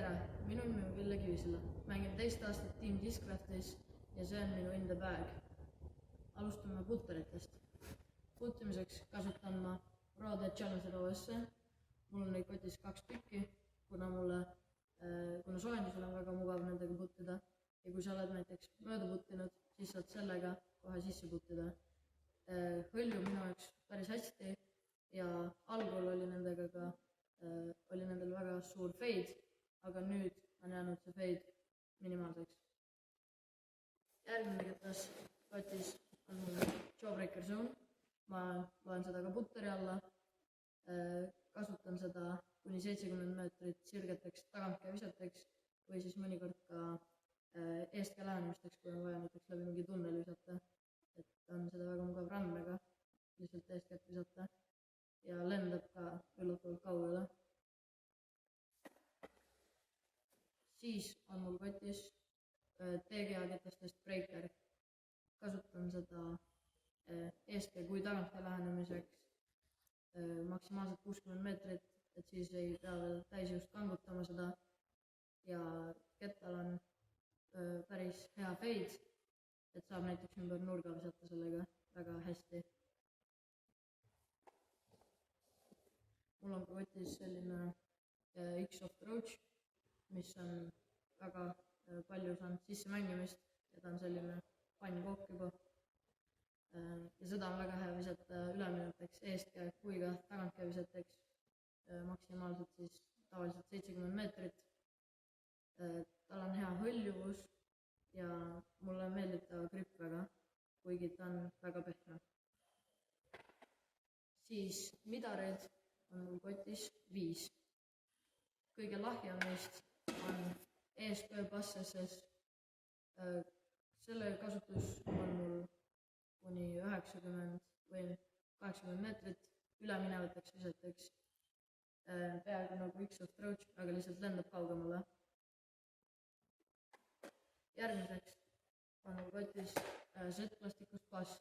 tere, minu nimi on Ville Kivisilla. Mängin teist aastat Team Discraftis ja see on minu in the bag. Alustame putteritest. Puttimiseks kasutan ma Rode Challenger OS-e. Mul on neid kotis 2 tükki, kuna soojendusel on väga mugav nendega puttida. Ja kui sa oled näiteks mööda puttinud, siis saad sellega kohe sisse puttida. Hõlju minu jaoks päris hästi ja algul oli nendel väga suur fade, aga nüüd on jäänud see fade minimaalseks. Järgmine kotis on mul Jawbreaker Zone. Ma loen seda ka putteri alla. Kasutan seda kuni 70 meetrit sirgeteks tagantkäeviseteks või siis mõnikord ka eestkäe lähenemisteks, kui on vaja näiteks läbi mingi tunneli visata. Et on seda väga mugav randmega lihtsalt eestkätt visata ja lendab ka üllatavalt kaugele. Siis on mul kotis TGA ketastest breaker. Kasutan seda eestkäe kui tagantkäe lähenemiseks maksimaalselt 60 meetrit, et siis ei pea veel täisjõust kangutama seda ja kettal on päris hea fade, et saab näiteks ümber nurga visata sellega väga hästi. Mul on ka kotis selline X-Soft Roach, mis on väga palju saanud sisse mängimist ja ta on selline pannkook juba. Ja seda on väga hea visata ülemineteks eestkäe kui ka tagantkäe viseteks maksimaalselt siis tavaliselt 70 meetrit. Tal on hea hõljuvus ja mulle meeldib ta grip väga, kuigi ta on väga pehme. Siis midareid on mul kotis 5. Kõige lahjem neist on ESP Passes. Selle kasutus on mul kuni 90 või 80 meetrit üleminevateks viseteks. Peaaegu nagu X-Soft Roach, aga lihtsalt lendab kaugemale. Järgmiseks on mul kotis Z-plastikust Bass.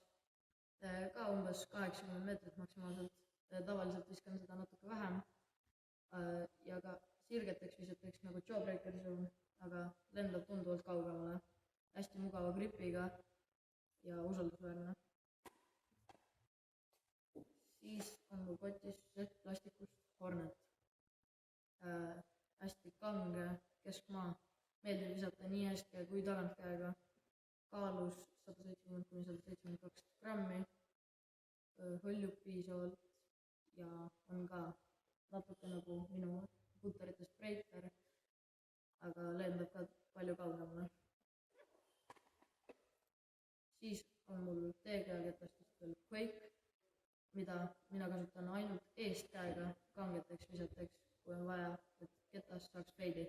Ka umbes 80 meetrit maksimaalselt. Tavaliselt viskan seda natuke vähem ja ka sirgeteks viseteks nagu Jawbreaker Zone, aga lendab tunduvalt kaugemale. Hästi mugava gripiga ja usaldusväärne. Siis on mul kotis Z-plastikust Hornet. Hästi kange keskmaa. Meeldib visata nii eestkäe kui tagantkäega. Kaalus 170–172 grammi. Hõljub piisavalt ja on ka natuke nagu minu putteritest breaker, aga lendab ka palju kaugemale. Siis on mul TGA ketastest veel Quake, mida mina kasutan ainult eestkäega kangeteks viseteks, kui on vaja, et ketast saaks fade'i.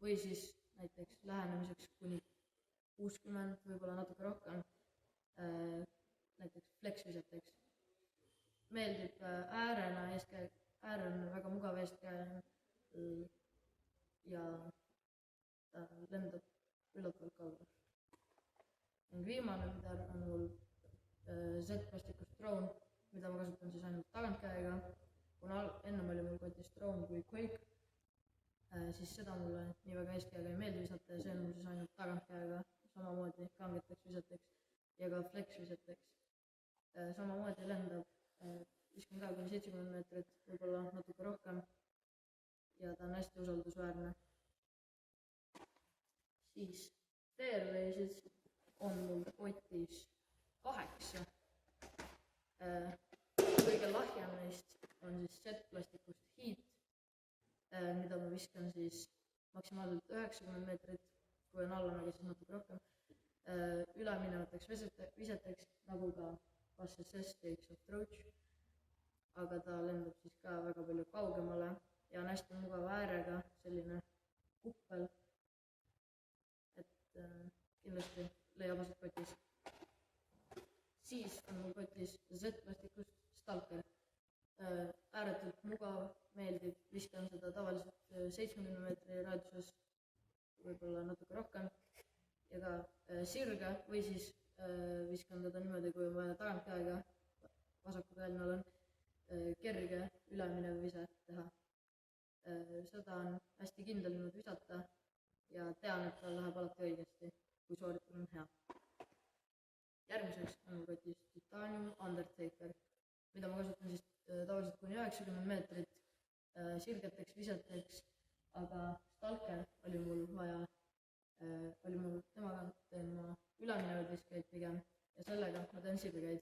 Või siis näiteks lähenemiseks kuni 60, võib-olla natuke rohkem, näiteks flex viseteks. Meeldib äärena eestkäe, äär on väga mugav eestkäe ja ta lendab üllatavalt kaugele. Viimane midar on mul Z-plastikust Drone, mida ma kasutan siis ainult tagantkäega. Kuna ennem oli mul kotis Drone kui Quake, siis seda mulle nii väga eestkäega ei meeldi visata ja see on mul siis ainult tagantkäega, samamoodi kangeteks viseteks ja ka flex viseteks. Samamoodi lendab, viskan ka kuni 70 meetrit, võib-olla natuke rohkem ja ta on hästi usaldusväärne. Siis fairway'sid on mul kotis 8. Kõige lahjem neist on siis Z-plastikust Heat, mida ma viskan siis maksimaalselt 90 meetrit, kui on allamägi, siis natuke rohkem. Üleminevateks viseteks, nagu ka Passes ja X-Soft Roach, aga ta lendab siis ka väga palju kaugemale ja on hästi mugava äärega, selline kuppel, et kindlasti leiab aset kotis. Siis on mul kotis Z-plastikust Stalker. Ääretult mugav, meeldib, viskan seda tavaliselt 70 meetri raadiuses, võib-olla natuke rohkem ja ka sirge või siis viskan teda niimoodi, kui on vaja tagantkäega, vasakukäelnal on kerge üleminev vise teha. Seda on hästi kindel nüüd visata ja tean, et tal läheb alati õigesti, kui sooritus on hea. Järgmiseks on mul kotis Titanium Undertaker, mida ma kasutan siis tavaliselt kuni 90 meetrit sirgeteks viseteks, aga Stalker oli mul temaga teen ma üleminevaid viskeid pigem ja sellega ma teen sirgeid.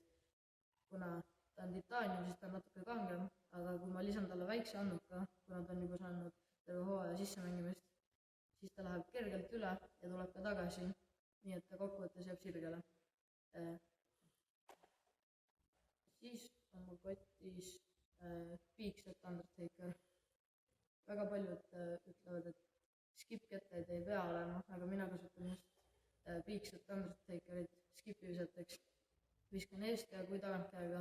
Kuna ta on titaanium, siis ta on natuke kangem, aga kui ma lisan talle väikse annuka, kuna ta on juba saanud terve hooaja sissemängimist, siis ta läheb kergelt üle ja tuleb ka tagasi, nii et ta kokkuvõttes jääb sirgele. Siis on mul kotis Big Set Undertaker. Väga paljud ütlevad, et skip-kettaid ei pea olema, aga mina kasutan just Big Set Undertakerit skip-viseteks. Viskan eest ja kui tagantkäega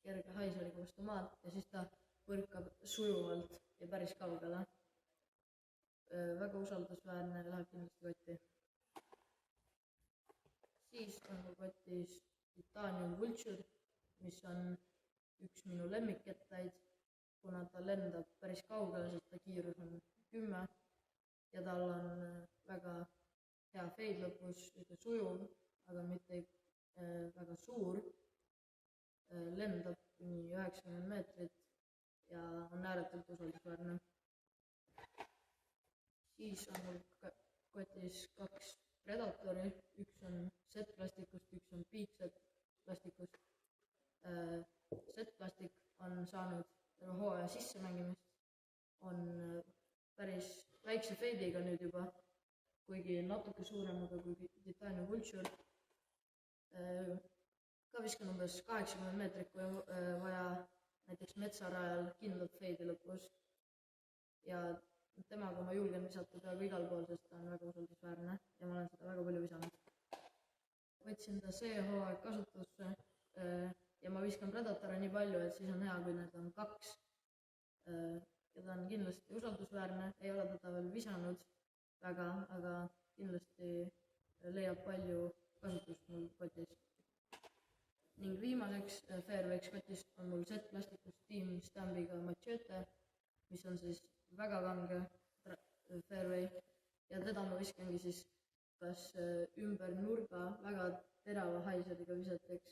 kerge haiseliga vastu maad ja siis ta põrkab sujuvalt ja päris kaugele. Väga usaldusväärne, läheb kindlasti kotti. Siis on mul kotis Titanium Vulture, mis on üks minu lemmikkettaid, kuna ta lendab päris kaugele, sest ta kiirus on 10 ja tal on väga hea fade lõpus, üsna sujuv, aga mitte väga suur, lendab kuni 90 meetrit ja on ääretult usaldusväärne. Siis on mul kotis 2 Predatori, üks on Z-plastikust, üks on Big Set plastikust. Z-plastik on saanud terve hooaja sissemängimist, on päris väikse fade'iga nüüd juba, kuigi natuke suuremaga kui Titanium Vulture. Ka viskan umbes 80 meetrit, kui on vaja näiteks metsarajal kindlat fade'i lõpus. Ja temaga ma julgen visata peaaegu igal pool, sest ta on väga usaldusväärne ja ma olen seda väga palju visanud. Võtsin ta see hooaeg kasutusse ja ma viskan Predatori nii palju, et siis on hea, kui need on 2. Ja ta on kindlasti usaldusväärne, ei ole teda veel visanud väga, aga kindlasti leiab palju kasutust mul kotis. Ning viimaseks Fairways kotis on mul Z-plastikust Team Stambiga Machete, mis on siis väga kange fairway ja teda ma viskangi siis kas ümber nurga väga terava haiseliga viseteks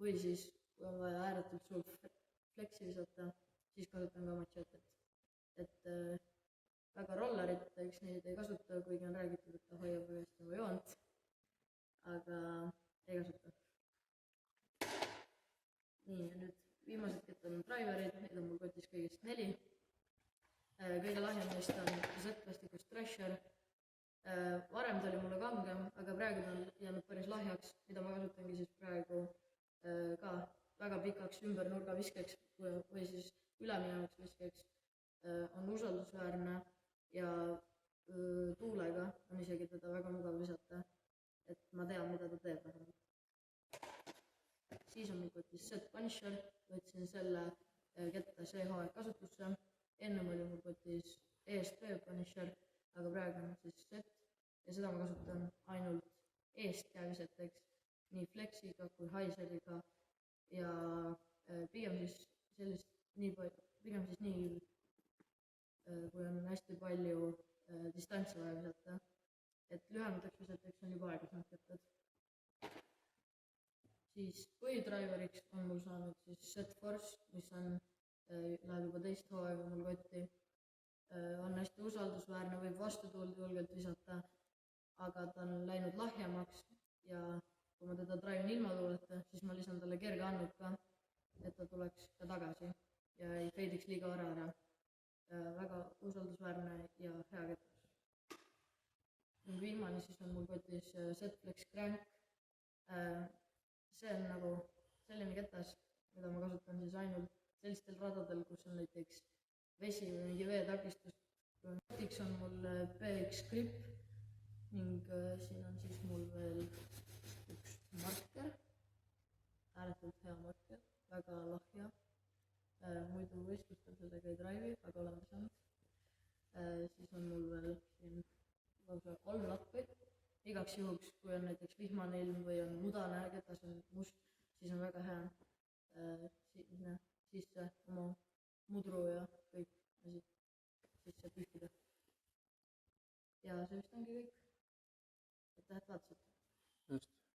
või siis, kui on vaja ääretult suur fleksi visata, siis kasutan ka machetet. Et väga rolleriteks neid ei kasuta, kuigi on räägitud, et ta hoiab väga hästi oma joont, aga ei kasuta. Nii, ja nüüd viimased kettad on driverid, neid on mul kotis kõigest 4. Kõige lahjem neist on Z-plastikust Thrasher. Varem ta oli mulle kangem, aga praegu ta on jäänud päris lahjaks, mida ma kasutangi siis praegu ka väga pikaks ümber nurga viskeks või siis üleminevaks viskeks. On usaldusväärne ja tuulega on isegi teda väga mugav visata, et ma tean, mida ta teeb vähemalt. Siis on mul kotis Set Punisher, võtsin selle ketta see hooaeg kasutusse. Ennem oli mul kotis ESP Punisher, aga praegu on siis Set ja seda ma kasutan ainult eest käeviseteks, nii fleksiga kui haiseliga ja pigem siis nii, kui on hästi palju distantsi vaja visata, et lühemateks viseteks on juba aeglasemad kettad. Siis põhidriveriks on mul saanud siis Set Force, mis läheb juba teist hooaega mul kotti. On hästi usaldusväärne, võib vastutuult julgelt visata, aga ta on läinud lahjemaks ja kui ma teda drivin ilma tuuleta, siis ma lisan talle kerge annuka, et ta tuleks ka tagasi ja ei feidiks liiga vara ära. Väga usaldusväärne ja hea ketas. Viimane siis on mul kotis Z-Flex Crank. See on nagu selline ketas, mida ma kasutan siis ainult sellistel radadel, kus on näiteks vesi või mingi veetakistus. Kotiks on mul PX Grip ning siin on siis mul veel üks marker, ääretult hea marker, väga lahja. Muidu võistlustel sellega ei drive'i, aga olen visanud. Siis on mul veel siin lausa 3 lappi. Igaks juhuks, kui on näiteks vihmane ilm või on mudane, ketas on must, siis on väga hea sisse oma mudru ja kõik asjad sisse see vist ongi kõik. Aitäh, et vaatasid! Just.